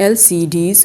LCDs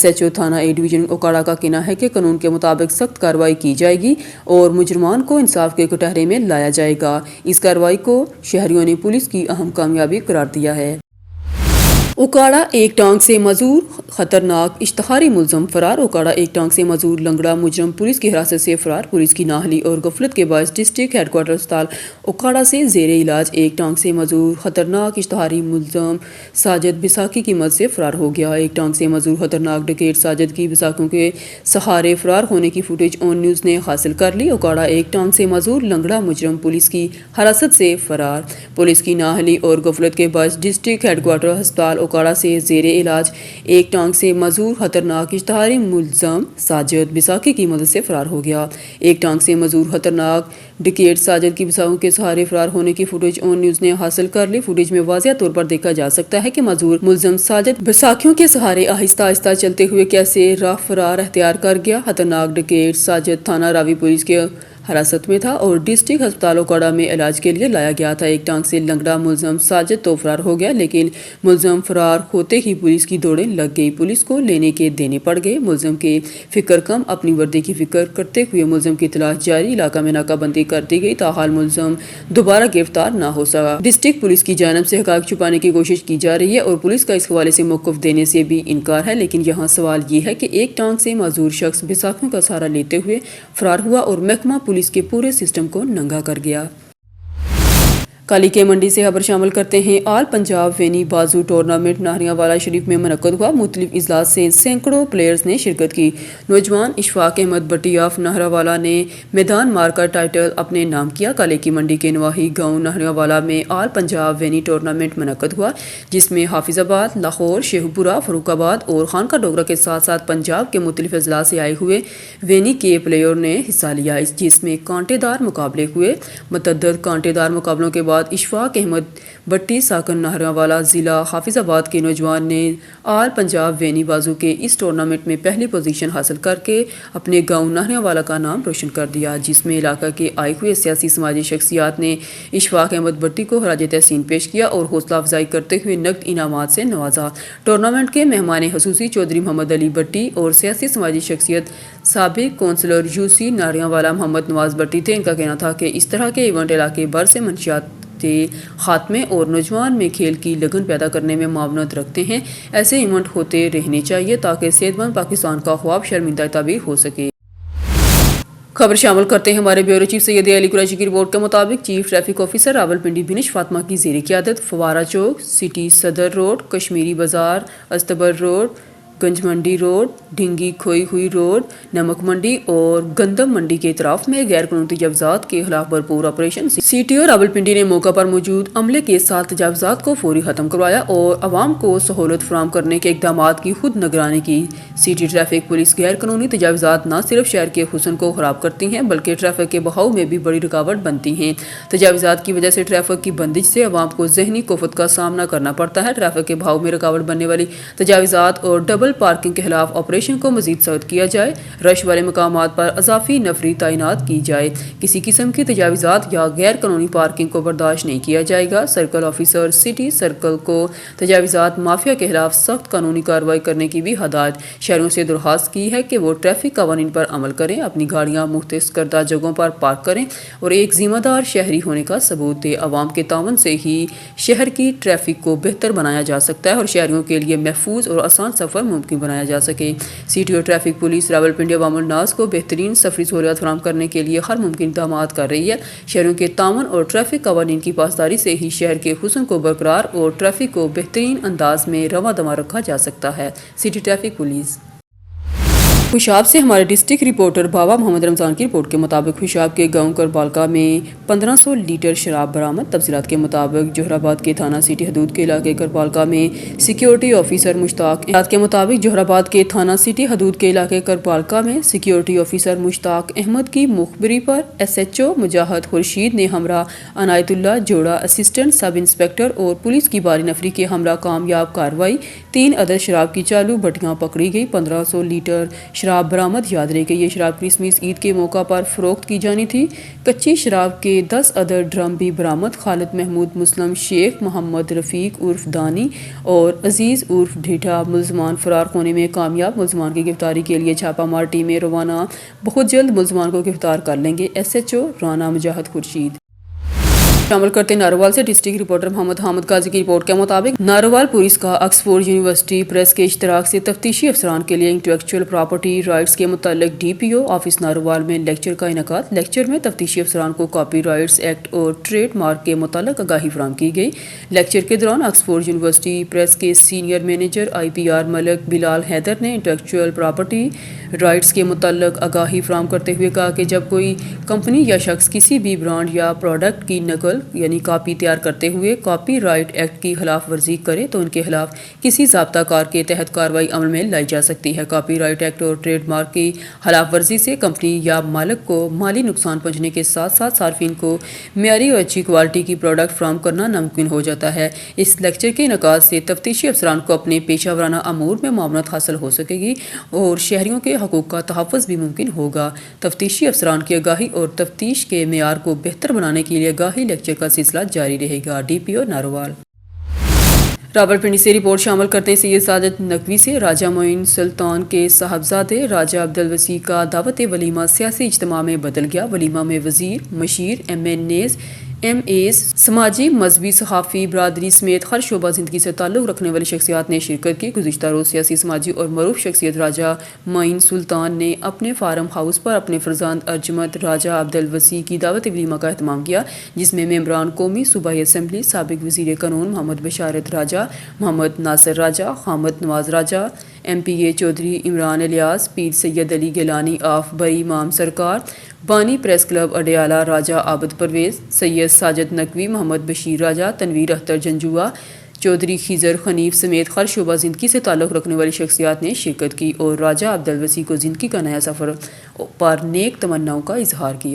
SHO تھانہ A division Okara کا کہنا ہے کہ قانون کے مطابق سخت کارروائی کی جائے گی اور مجرمان کو انصاف کے کٹہرے میں لایا جائے گا۔ اس کارروائی کو شہریوں نے پولیس کی اہم کامیابی قرار دیا ہے۔ اوکاڑا ایک ٹانگ سے معذور خطرناک اشتہاری ملزم فرار۔ اوکاڑا ایک ٹانگ سے معذور لنگڑا مجرم پولیس کی حراست سے فرار۔ پولیس کی نااہلی اور غفلت کے باعث ڈسٹرکٹ ہیڈ کوارٹر ہسپتال اوکاڑا سے زیر علاج ایک ٹانگ سے معذور خطرناک اشتہاری ملزم ساجد بیساکھی کی مدد سے فرار ہو گیا۔ ایک ٹانگ سے معذور خطرناک ڈکیٹ ساجد کی بیساکھیوں کے سہارے فرار ہونے کی فوٹیج آن نیوز نے حاصل کر لی۔ اوکاڑا ایک ٹانگ سے معذور لنگڑا مجرم پولیس کی حراست سے فرار۔ پولیس کی نااہلی اور غفلت کے باعث ڈسٹرکٹ ہیڈ کوارٹر ہسپتال اوکاڑا سے زیر علاج ایک ٹانگ سے معذور خطرناک اشتہاری ملزم ساجد بیساکھی کی مدد سے فرار ہو گیا۔ ایک ٹانگ سے معذور خطرناک ڈکیٹ ساجد کی بیساکھیوں کے سہارے فرار ہونے کی فوٹیج آن نیوز نے حاصل کر لی۔ فوٹیج میں واضح طور پر دیکھا جا سکتا ہے کہ معذور ملزم ساجد بیساکھیوں کے سہارے آہستہ آہستہ چلتے ہوئے کیسے راہ فرار اختیار کر گیا۔ خطرناک ڈکیٹ ساجد تھانہ راوی پولیس کے حراست میں تھا اور ڈسٹرکٹ ہسپتال اوکاڑا میں علاج کے لیے لایا گیا تھا۔ ایک ٹانگ سے لنگڑا ملزم ساجد تو فرار ہو گیا، لیکن ملزم فرار ہوتے ہی پولیس کی دوڑیں لگ گئی۔ پولیس کو لینے کے دینے پڑ گئے۔ ملزم کی فکر کم، اپنی وردی کی فکر کرتے ہوئے ملزم کی تلاش جاری۔ علاقہ میں ناکہ بندی کر دی گئی، تاحال ملزم دوبارہ گرفتار نہ ہو سکا۔ ڈسٹرکٹ پولیس کی جانب سے حقائق چھپانے کی کوشش کی جا رہی ہے اور پولیس کا اس حوالے سے موقف دینے سے بھی انکار ہے، لیکن یہاں سوال یہ ہے کہ ایک ٹانگ سے معذور شخص بیساکھیوں کا سہارا لیتے ہوئے فرار ہوا اور محکمہ پولیس کے پورے سسٹم کو ننگا کر گیا۔ کالی کے منڈی سے خبر شامل کرتے ہیں۔ آل پنجاب وینی بازو ٹورنامنٹ نہریاں والا شریف میں منعقد ہوا۔ مختلف اضلاع سے سینکڑوں پلیئرز نے شرکت کی۔ نوجوان اشفاق احمد بٹی آف نہرا والا نے میدان مار کر ٹائٹل اپنے نام کیا۔ کالی کی منڈی کے نواحی گاؤں نہریاں والا میں آل پنجاب وینی ٹورنامنٹ منعقد ہوا، جس میں حافظ آباد، لاہور، شیخ پورہ، فاروق آباد اور خانقاہ ڈوگرہ کے ساتھ ساتھ پنجاب کے مختلف اضلاع سے آئے ہوئے وینی کے پلیئروں نے حصہ لیا، جس میں کانٹے دار مقابلے ہوئے۔ متعدد کانٹے دار مقابلوں کے بعد اشفاق احمد بٹی ساکن نہریاں والا ضلع حافظ آباد کے نوجوان نے آل پنجاب وینی بازو کے اس ٹورنامنٹ میں پہلی پوزیشن حاصل کر کے اپنے گاؤں نہریاں والا کا نام روشن کر دیا، جس میں علاقہ کے آئے ہوئے سیاسی سماجی شخصیات نے اشفاق احمد بٹی کو خراج تحسین پیش کیا اور حوصلہ افزائی کرتے ہوئے نقد انعامات سے نوازا۔ ٹورنامنٹ کے مہمان خصوصی چودھری محمد علی بٹی اور سیاسی سماجی شخصیت سابق کونسلر UC نہریاں والا محمد نواز بٹی تھے۔ ان کا کہنا تھا کہ اس طرح کے ایونٹ علاقے بھر سے منشیات کے خاتمے اور نوجوان میں کھیل کی لگن پیدا کرنے میں معاونت رکھتے ہیں۔ ایسے ایونٹ ہوتے رہنے چاہیے تاکہ صحت مند پاکستان کا خواب شرمندہ تعبیر ہو سکے۔ خبر شامل کرتے ہیں ہمارے بیورو چیف سید علی قریشی کی رپورٹ کے مطابق چیف ٹریفک آفیسر راولپنڈی بنش فاطمہ کی زیر قیادت فوارہ چوک، سٹی صدر روڈ، کشمیری بازار، استبر روڈ، گنج منڈی روڈ، ڈھنگی کھوئی ہوئی روڈ، نمک منڈی اور گندم منڈی کے اطراف میں غیر قانونی تجاوزات کے خلاف بھرپور آپریشن CTO راولپنڈی نے موقع پر موجود عملے کے ساتھ تجاوزات کو فوری ختم کروایا اور عوام کو سہولت فراہم کرنے کے اقدامات کی خود نگرانی کی۔ سٹی ٹریفک پولیس غیر قانونی تجاوزات نہ صرف شہر کے حسن کو خراب کرتی ہیں بلکہ ٹریفک کے بہاؤ میں بھی بڑی رکاوٹ بنتی ہیں۔ تجاوزات کی وجہ سے ٹریفک کی بندش سے عوام کو ذہنی کوفت کا سامنا کرنا پڑتا ہے۔ ٹریفک کے بہاؤ میں رکاوٹ بننے والی تجاوزات اور ڈبل پارکنگ کے خلاف آپریشن کو مزید سخت کیا جائے۔ رش والے مقامات پر اضافی نفری تعینات کی جائے۔ کسی قسم کی تجاوزات یا غیر قانونی پارکنگ کو برداشت نہیں کیا جائے گا۔ سرکل آفیسر سٹی سرکل کو تجاوزات مافیا کے خلاف سخت قانونی کارروائی کرنے کی بھی ہدایت۔ شہریوں سے درخواست کی ہے کہ وہ ٹریفک قوانین پر عمل کریں، اپنی گاڑیاں مختص کردہ جگہوں پر پارک کریں اور ایک ذمہ دار شہری ہونے کا ثبوت دیں۔ عوام کے تعاون سے ہی شہر کی ٹریفک کو بہتر بنایا جا سکتا ہے اور شہریوں کے لیے محفوظ اور آسان سفر ممکن بنایا جا سکے۔ CTO ٹریفک پولیس راولپنڈی عوام الناس کو بہترین سفری سہولیات فراہم کرنے کے لیے ہر ممکن اقدامات کر رہی ہے۔ شہریوں کے تعاون اور ٹریفک قوانین کی پاسداری سے ہی شہر کے حسن کو برقرار اور ٹریفک کو بہترین انداز میں رواں دواں رکھا جا سکتا ہے۔ سٹی ٹریفک پولیس خوشاب سے ہمارے ڈسٹرکٹ رپورٹر بابا محمد رمضان کی رپورٹ کے مطابق خوشاب کے گاؤں کربالکا میں 1500 لیٹر شراب برآمد۔ تفصیلات کے مطابق جوہر آباد کے تھانہ سٹی حدود کے علاقے کربالکا میں سیکیورٹی آفیسر مشتاق کے مطابق جوہر آباد کے تھانہ سٹی حدود کے علاقے کربالکا میں سیکیورٹی آفیسر مشتاق احمد کی مخبری پر SHO مجاہد خورشید نے ہمراہ عنایت اللہ جوڑا اسسٹنٹ سب انسپکٹر اور پولیس کی باری نفری کے ہمراہ کامیاب کارروائی۔ 3 عدد شراب کی چالو بٹیاں پکڑی گئی۔ 1500 لیٹر شراب برآمد۔ یاد رہے کہ یہ شراب کرسمس عید کے موقع پر فروخت کی جانی تھی۔ کچی شراب کے 10 عدد ڈرم بھی برآمد۔ خالد محمود مسلم شیخ محمد رفیق عرف دانی اور عزیز عرف ڈھیٹا ملزمان فرار ہونے میں کامیاب۔ ملزمان کی گرفتاری کے لیے چھاپہ مار ٹیمیں روانہ، بہت جلد ملزمان کو گرفتار کر لیں گے۔ SHO رانا مجاہد خورشید۔ شامل کرتے ناروال سے ڈسٹرکٹ رپورٹر محمد حامد قاضی کی رپورٹ کے مطابق ناروال پولیس کا آکسفورڈ یونیورسٹی پریس کے اشتراک سے تفتیشی افسران کے لیے انٹلیکچوئل پراپرٹی رائٹس کے متعلق DPO آفس ناروال میں لیکچر کا انعقاد۔ لیکچر میں تفتیشی افسران کو کاپی رائٹس ایکٹ اور ٹریڈ مارک کے متعلق آگاہی فراہم کی گئی۔ لیکچر کے دوران آکسفورڈ یونیورسٹی پریس کے سینئر مینیجر IPR ملک بلال حیدر نے انٹلیکچوئل پراپرٹی رائٹس کے متعلق آگاہی فراہم کرتے ہوئے کہا کہ جب کوئی کمپنی یا شخص کسی بھی برانڈ یا پروڈکٹ کی نقل یعنی کاپی تیار کرتے ہوئے کاپی رائٹ ایکٹ کی خلاف ورزی کرے تو ان کے خلاف کسی ضابطہ کار کے تحت کارروائی عمل میں لائی جا سکتی ہے۔ کاپی رائٹ ایکٹ اور ٹریڈ مارک کی خلاف ورزی سے کمپنی یا مالک کو مالی نقصان پہنچنے کے ساتھ ساتھ صارفین کو معیاری اور اچھی کوالٹی کی پروڈکٹ فراہم کرنا ناممکن ہو جاتا ہے۔ اس لیکچر کے انعقاد سے تفتیشی افسران کو اپنے پیشہ ورانہ امور میں معاونت حاصل ہو سکے گی اور شہریوں کے حقوق کا تحفظ بھی ممکن ہوگا۔ تفتیشی افسران کی آگاہی اور تفتیش کے معیار کو بہتر بنانے کے لیے آگاہی لیکچر کا سلسلہ جاری رہے گا۔ DPO ناروال۔ راولپنڈی سے رپورٹ شامل کرتے ہیں سید ساجد نقوی سے۔ راجہ معین سلطان کے صاحبزادے راجہ عبدالوسی کا دعوت ولیمہ سیاسی اجتماع میں بدل گیا۔ ولیمہ میں وزیر، مشیر، MNAs، MAs، سماجی مذہبی صحافی برادری سمیت ہر شعبہ زندگی سے تعلق رکھنے والی شخصیات نے شرکت کی۔ گزشتہ روز سیاسی، سماجی اور معروف شخصیت راجہ معین سلطان نے اپنے فارم ہاؤس پر اپنے فرزند ارجمند راجہ عبدالوسی کی دعوت ولیمہ کا اہتمام کیا، جس میں ممبران قومی صوبائی اسمبلی، سابق وزیر قانون محمد بشارت راجہ، محمد ناصر راجہ، حامد نواز راجہ، MPA چودھری عمران الیاس، پیر سید علی گیلانی آف بری امام سرکار، بانی پریس کلب اڈیالہ راجہ عابد پرویز، سید ساجد نقوی، محمد بشیر راجہ، تنویر اختر جنجوعہ، چودھری خضر حنیف سمیت ہر شعبہ زندگی سے تعلق رکھنے والی شخصیات نے شرکت کی اور راجہ عبدالوسی کو زندگی کا نیا سفر پر نیک تمناؤں کا اظہار کیا۔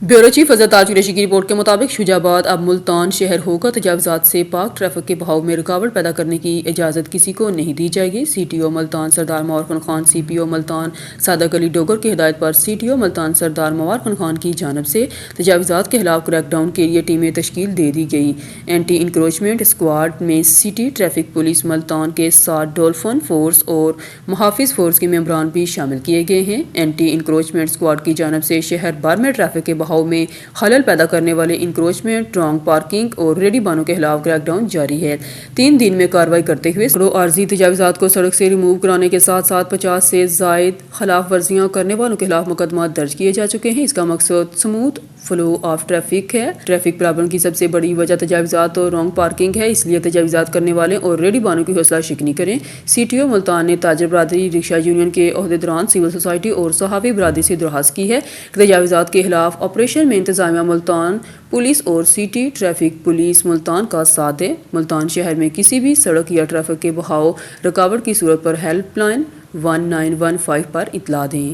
بیورو چیف اظہر تاج قریشی کی رپورٹ کے مطابق شجاع آباد اب ملتان شہر ہوگا۔ تجاوزات سے پاک ٹریفک کے بہاؤ میں رکاوٹ پیدا کرنے کی اجازت کسی کو نہیں دی جائے گی۔ CTO ملتان سردار مواخن خان، CPO ملتان صادق علی ڈوگر کی ہدایت پر CTO ملتان سردار مواخن خان کی جانب سے تجاوزات کے خلاف کریک ڈاؤن کے لیے ٹیمیں تشکیل دے دی گئی۔ اینٹی انکروچمنٹ اسکواڈ میں سٹی ٹریفک پولیس ملتان کے ساتھ ڈولفن فورس اور محافظ فورس کے ممبران بھی شامل کیے گئے ہیں۔ اینٹی انکروچمنٹ اسکواڈ کی جانب سے شہر بھر میں ٹریفک کے بہاؤ میں خلل پیدا کرنے والے انکروچمنٹ، رانگ پارکنگ اور ریڈی بانوں کے خلاف کریک ڈاؤن جاری ہے۔ 3 دن میں کارروائی کرتے ہوئے عارضی تجاوزات کو سڑک سے ریموو کرانے کے ساتھ ساتھ 50 سے زائد خلاف ورزیاں کرنے والوں کے خلاف مقدمات درج کیے جا چکے ہیں۔ اس کا مقصد سموتھ فلو آف ٹریفک ہے۔ ٹریفک پرابلم کی سب سے بڑی وجہ تجاوزات اور رانگ پارکنگ ہے، اس لیے تجاوزات کرنے والے اور ریڈی بانوں کی حوصلہ شکنی کریں۔ CTO ملتان نے تاجر برادری، رکشہ یونین کے عہدیداران، سول سوسائٹی اور صحافی برادری سے درخواست کی ہے کہ تجاوزات کے خلاف آپریشن میں انتظامیہ ملتان پولیس اور سٹی ٹریفک پولیس ملتان کا ساتھ دے۔ ملتان شہر میں کسی بھی سڑک یا ٹریفک کے بہاؤ رکاوٹ کی صورت پر ہیلپ لائن 1915 پر اطلاع دیں۔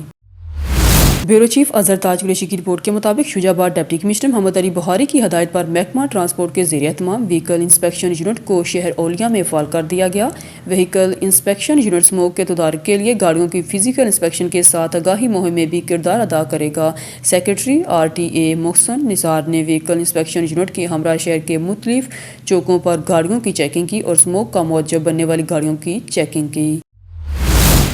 بیورو چیف اظہر تاج قریشی کی رپورٹ کے مطابق شجاع آباد ڈپٹی کمشنر محمد علی بخاری کی ہدایت پر محکمہ ٹرانسپورٹ کے زیر اہتمام وہیکل انسپیکشن یونٹ کو شہر اولیا میں فعال کر دیا گیا۔ وہیکل انسپیکشن یونٹ اسموگ کے تدارک کے لیے گاڑیوں کی فزیکل انسپیکشن کے ساتھ آگاہی مہم میں بھی کردار ادا کرے گا۔ سیکریٹری RTA محسن نثار نے وہیکل انسپیکشن یونٹ کے ہمراہ شہر کے مختلف چوکوں پر گاڑیوں کی چیکنگ کی اور اسموگ کا موجب بننے والی گاڑیوں کی چیکنگ کی۔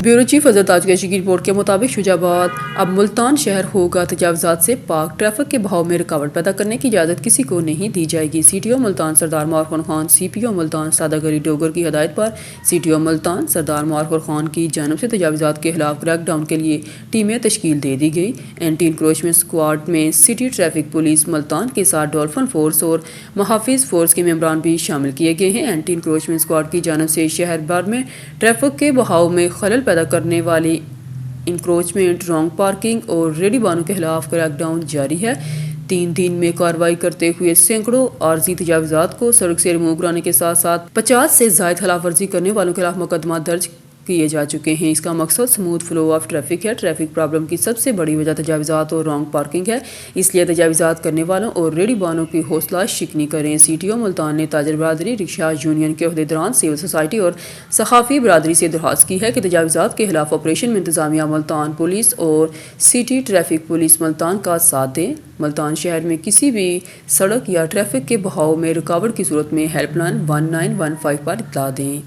بیورو چیف اظہر تاج قریشی کی رپورٹ کے مطابق شجاع آباد اب ملتان شہر ہوگا۔ تجاوزات سے پاک ٹریفک کے بہاؤ میں رکاوٹ پیدا کرنے کی اجازت کسی کو نہیں دی جائے گی۔ CTO ملتان سردار مواخن خان، CPO ملتان صادق علی ڈوگر کی ہدایت پر CTO ملتان سردار مواخن خان کی جانب سے تجاوزات کے خلاف کریک ڈاؤن کے لیے ٹیمیں تشکیل دے دی گئی۔ اینٹی انکروچمنٹ اسکواڈ میں سٹی ٹریفک پولیس ملتان کے ساتھ ڈولفن فورس اور محافظ فورس کے ممبران بھی شامل کیے گئے ہیں۔ اینٹی انکروچمنٹ اسکواڈ کی جانب سے شہر بھر میں ٹریفک کے بہاؤ میں خلل پیدا کرنے والی انکروچمنٹ، رانگ پارکنگ اور ریڈی بانوں کے خلاف کریک ڈاؤن جاری ہے۔ 3 دن میں کارروائی کرتے ہوئے سینکڑوں عارضی تجاوزات کو سڑک سے ریموو کرانے کے ساتھ ساتھ 50 سے زائد خلاف ورزی کرنے والوں کے خلاف مقدمات درج کیے جا چکے ہیں۔ اس کا مقصد سموتھ فلو آف ٹریفک ہے۔ ٹریفک پرابلم کی سب سے بڑی وجہ تجاوزات اور رانگ پارکنگ ہے، اس لیے تجاوزات کرنے والوں اور ریڑھی بانوں کی حوصلہ شکنی کریں۔ سی ٹی او ملتان نے تاجر برادری، رکشہ یونین کے عہدیداران، سول سوسائٹی اور صحافی برادری سے درخواست کی ہے کہ تجاوزات کے خلاف آپریشن میں انتظامیہ ملتان پولیس اور سٹی ٹریفک پولیس ملتان کا ساتھ دیں۔ ملتان شہر میں کسی بھی سڑک یا ٹریفک کے بہاؤ میں رکاوٹ کی صورت میں ہیلپ لائن 1915 پر اطلاع دیں۔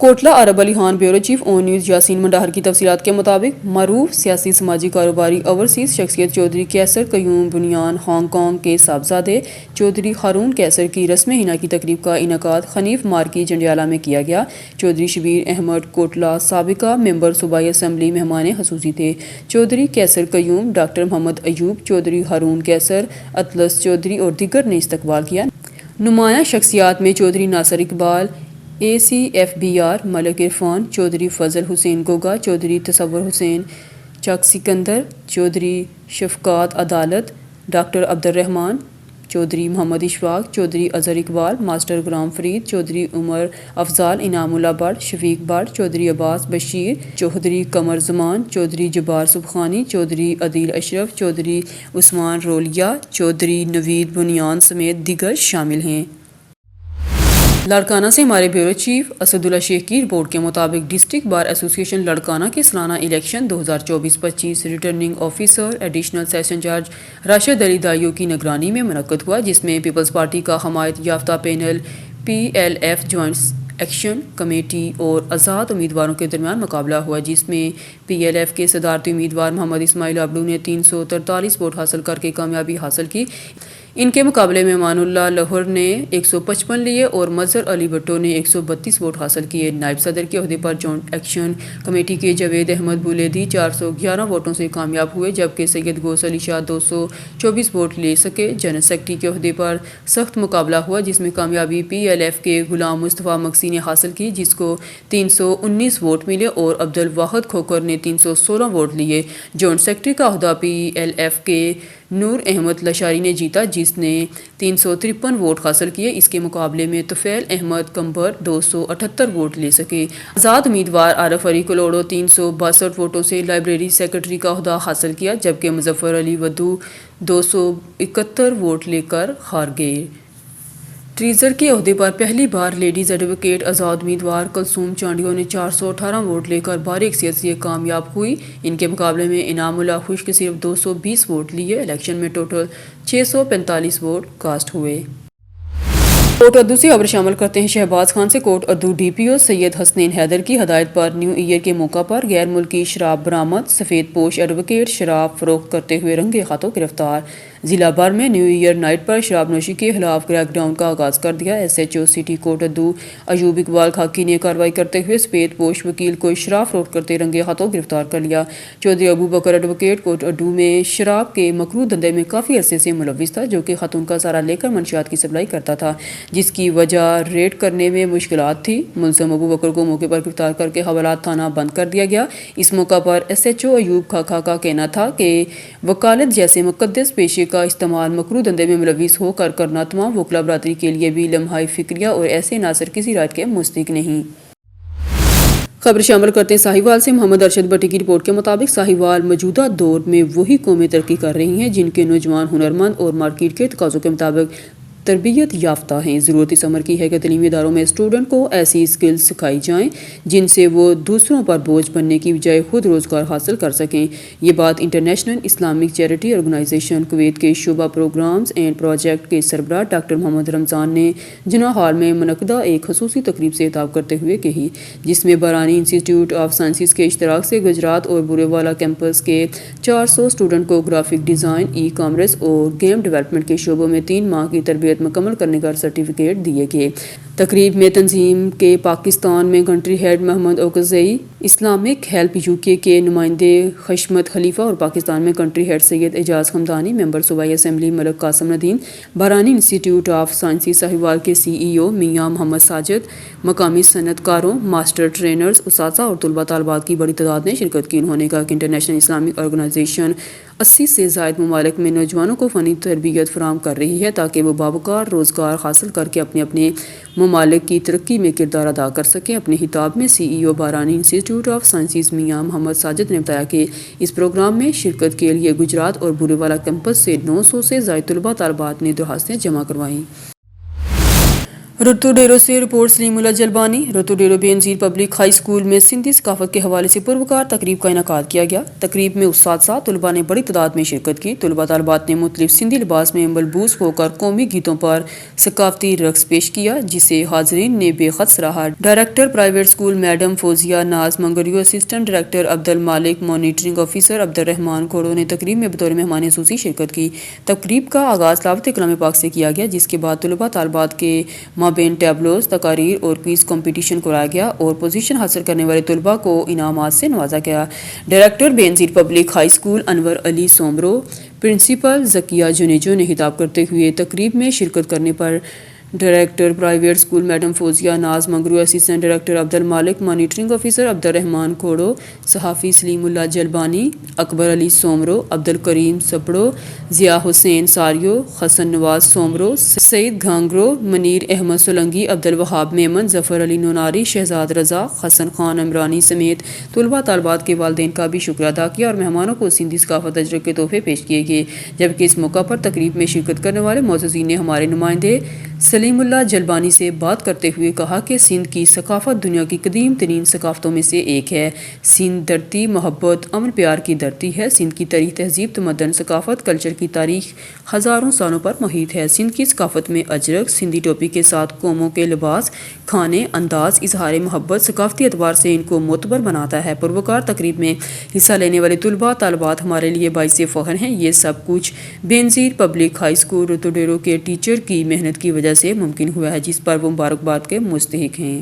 کوٹلہ عرب علی خان بیورو چیف اون نیوز یاسین منڈاہر کی تفصیلات کے مطابق معروف سیاسی سماجی کاروباری اوورسیز شخصیت چودھری کیسر قیوم بنیان ہانگ کانگ کے صاحبزادے چودھری ہارون کیسر کی رسم حنا کی تقریب کا انعقاد خنیف مارکی جنڈیالہ میں کیا گیا۔ چودھری شبیر احمد کوٹلہ سابقہ ممبر صوبائی اسمبلی مہمان خصوصی تھے۔ چودھری کیسر قیوم، ڈاکٹر محمد ایوب، چودھری ہارون کیسر، اطلس چودھری اور دیگر نے استقبال کیا۔ نمایاں شخصیات میں چودھری ناصر اقبال، اے سی ایف بی آر، ملک عرفان، چودھری فضل حسین گوگا، چودھری تصور حسین چک سکندر، چودھری شفقات عدالت، ڈاکٹر عبدالرحمان، چودھری محمد اشفاق، چودھری اظہر اقبال، ماسٹر غلام فرید، چودھری عمر افضال، انعام اللہ بٹ، شفیق بٹ، چودھری عباس بشیر، چودھری قمر زمان، چودھری جبار سبخانی، چودھری عدیل اشرف، چودھری عثمان رولیا، چودھری نوید بنیان سمیت دیگر شامل ہیں۔ لاڑکانہ سے ہمارے بیورو چیف اسد اللہ شیخ کی رپورٹ کے مطابق ڈسٹرکٹ بار ایسوسی ایشن لاڑکانہ کے سالانہ election 2024-25 returning officer additional session جج راشد علی دائیو کی نگرانی میں منعقد ہوا، جس میں پیپلز پارٹی کا حمایت یافتہ panel, P L F joint action committee اور آزاد امیدواروں کے درمیان مقابلہ ہوا، جس میں پی ایل ایف کے صدارتی امیدوار محمد اسماعیل ابڑو نے 343 ووٹ حاصل کر کے کامیابی حاصل کی۔ ان کے مقابلے میں امان اللہ لاہور نے 155 لیے اور مظہر علی بھٹو نے 132 ووٹ حاصل کیے۔ نائب صدر کے عہدے پر جوائنٹ ایکشن کمیٹی کے جاوید احمد بولیدی 411 ووٹوں سے کامیاب ہوئے، جبکہ سید گوس علی شاہ 224 ووٹ لے سکے۔ جنرل سیکرٹری کے عہدے پر سخت مقابلہ ہوا، جس میں کامیابی پی ایل ایف کے غلام مصطفیٰ مکسی نے حاصل کی، جس کو 319 ووٹ ملے اور عبد الواحد کھوکھر نے 316 ووٹ لیے۔ جوائنٹ سیکرٹری کا عہدہ پی ایل ایف کے نور احمد لشاری نے جیتا، جس نے 353 ووٹ حاصل کیے۔ اس کے مقابلے میں طفیل احمد کمبر 278 ووٹ لے سکے۔ آزاد امیدوار عارف علی کلوڑو 362 ووٹوں سے لائبریری سیکرٹری کا عہدہ حاصل کیا، جبکہ مظفر علی ودو 271 ووٹ لے کر ہار گئے۔ ٹریزر کے عہدے پر پہلی بار لیڈیز ایڈوکیٹ آزاد امیدوار کلثوم چانڈیو نے 418 ووٹ لے کر بار حیثیت سے کامیاب ہوئی۔ ان کے مقابلے میں انعام اللہ خشک صرف 220 ووٹ لیے۔ الیکشن میں ٹوٹل 645 ووٹ کاسٹ ہوئے۔ کوٹ ادو سے خبر شامل کرتے ہیں۔ شہباز خان سے کوٹ ادو ڈی پی او سید حسنین حیدر کی ہدایت پر نیو ایئر کے موقع پر غیر ملکی شراب برآمد، سفید پوش ایڈوکیٹ شراب فروخت کرتے ہوئے رنگے ہاتھوں گرفتار۔ ضلع بھر میں نیو ایئر نائٹ پر شراب نوشی کے خلاف کریک ڈاؤن کا آغاز کر دیا۔ ایس ایچ او سٹی کوٹ ادو ایوب اقبال خاکی نے کارروائی کرتے ہوئے سفید پوش وکیل کو شراب فروخت کرتے رنگے ہاتھوں گرفتار کر لیا۔ چودھری ابو بکر ایڈوکیٹ کوٹ ادو میں شراب کے مکروہ دھندے میں کافی عرصے سے ملوث تھا، جو کہ خاتون کا سہارا لے کر منشیات کی سپلائی کرتا تھا، جس کی وجہ ریڈ کرنے میں مشکلات تھی۔ ملزم ابو بکر کو موقع پر گرفتار کر کے حوالات تھانہ بند کر دیا گیا۔ اس موقع پر ایس ایچ او ایوب خاکا کا کہنا تھا کہ وکالت جیسے مقدس پیشے کا استعمال مکروہ دھندے میں ملوث ہو کر کرنا تمام وکلا برادری کے لیے بھی لمحہ فکریہ اور ایسے عناصر کسی رائٹ کے مستحق نہیں۔ خبر شامل کرتے ہیں ساہیوال سے۔ محمد ارشد بٹی کی رپورٹ کے مطابق ساہیوال موجودہ دور میں وہی قومیں ترقی کر رہی ہیں جن کے نوجوان ہنرمند اور مارکیٹ کے تقاضوں کے مطابق تربیت یافتہ ہیں۔ ضرورت اس امر کی ہے کہ تعلیمی اداروں میں اسٹوڈنٹ کو ایسی اسکلز سکھائی جائیں جن سے وہ دوسروں پر بوجھ بننے کی بجائے خود روزگار حاصل کر سکیں۔ یہ بات international Islamic charity organisation Kuwait کے شعبہ پروگرامز اینڈ پروجیکٹ کے سربراہ ڈاکٹر محمد رمضان نے جناح ہال میں منعقدہ ایک خصوصی تقریب سے خطاب کرتے ہوئے کہی، جس میں بارانی انسٹی ٹیوٹ آف سائنسز کے اشتراک سے گجرات اور بورے والا کیمپس کے 400 اسٹوڈنٹ کو گرافک ڈیزائن، ای کامرس اور گیم ڈیولپمنٹ کے شعبوں میں 3 ماہ کی تربیت مکمل کرنے کا سرٹیفکیٹ دیے گئے۔ تقریب میں تنظیم کے پاکستان میں کنٹری ہیڈ محمد اوکزئی، اسلامک ہیلپ UK کے نمائندے خشمت خلیفہ اور پاکستان میں کنٹری ہیڈ سید اعجاز حمدانی، ممبر صوبائی اسمبلی ملک قاسم ندیم، بارانی انسٹی ٹیوٹ آف سائنسز ساہیوال کے CEO میاں محمد ساجد، مقامی صنعت کاروں، ماسٹر ٹرینرز، اساتذہ اور طلباء طالبات کی بڑی تعداد نے شرکت کی۔ انہوں نے کہا کہ انٹرنیشنل اسلامک آرگنائزیشن 80 سے زائد ممالک میں نوجوانوں کو فنی تربیت فراہم کر رہی ہے تاکہ وہ باوقار روزگار حاصل کر کے اپنے ممالک کی ترقی میں کردار ادا کر سکیں۔ اپنے خطاب میں CEO بارانی انسٹی ٹیوٹ آف سائنسز میاں محمد ساجد نے بتایا کہ اس پروگرام میں شرکت کے لیے گجرات اور بورے والا کیمپس سے 900 سے زائد طلباء طالبات نے درخواستیں جمع کروائیں۔ رتو ڈیرو سے رپورٹ سلیم اللہ جلبانی۔ رتو ڈیرو بے نظیر پبلک ہائی اسکول میں سندھی ثقافت کے حوالے سے پروکار تقریب کا انعقاد کیا گیا۔ تقریب میں اساتذہ طلباء نے بڑی تعداد میں شرکت کی۔ طلباء طالبات نے مختلف سندھی لباس میں ملبوس ہو کر قومی گیتوں پر ثقافتی رقص پیش کیا جسے حاضرین نے بے حد سراہا۔ Director private school madam Fauzia Naz Mangrio, assistant director Abdul Malik, monitoring officer عبد الرحمان کھوڑو نے تقریب میں بطور مہمان خصوصی شرکت کی۔ تقریب کا آغاز تلاوت کلام پاک سے کیا گیا جس کے بعد طلباء طالبات کے مابین ٹیبلوز، تقاریر اور کوئز کمپٹیشن کرایا گیا اور پوزیشن حاصل کرنے والے طلباء کو انعامات سے نوازا گیا۔ Director Benazir public high school Anwar Ali Soomro, principal Zakia Junejo نے خطاب کرتے ہوئے تقریب میں شرکت کرنے پر director private school madam Fauzia Naz Mangrio, assistant director Abdul Malik, monitoring officer عبد الرحمان کھوڑو، صحافی سلیم اللہ جلبانی، اکبر علی سومرو، عبد الکریم سپڑو، ضیاء حسین ساریو، حسن نواز سومرو، سعید گھانگرو، منیر احمد سولنگی، عبد الوہاب میمن، ظفر علی نوناری، شہزاد رضا، حسن خان عمرانی سمیت طلباء طالبات کے والدین کا بھی شکریہ ادا کیا اور مہمانوں کو سندھی ثقافت اجرک کے تحفے پیش کیے گئے، جبکہ اس موقع پر تقریب میں شرکت کرنے والے معززین نے ہمارے نمائندے سلیم اللہ جلبانی سے بات کرتے ہوئے کہا کہ سندھ کی ثقافت دنیا کی قدیم ترین ثقافتوں میں سے ایک ہے۔ سندھ دھرتی محبت، امن پیار کی دھرتی ہے۔ سندھ کی تاریخ، تہذیب، تمدن، ثقافت، کلچر کی تاریخ ہزاروں سالوں پر محیط ہے۔ سندھ کی ثقافت میں اجرک، سندھی ٹوپی کے ساتھ قوموں کے لباس، کھانے، انداز، اظہار محبت ثقافتی اعتبار سے ان کو معتبر بناتا ہے۔ پروکار تقریب میں حصہ لینے والے طلباء طالبات ہمارے لیے باعث فخر ہیں۔ یہ سب کچھ بے نظیر پبلک ہائی اسکول رتو ڈیرو کے ٹیچر کی محنت کی وجہ سے ممکن ہوا ہے جس پر وہ مبارکباد کے مستحق ہیں۔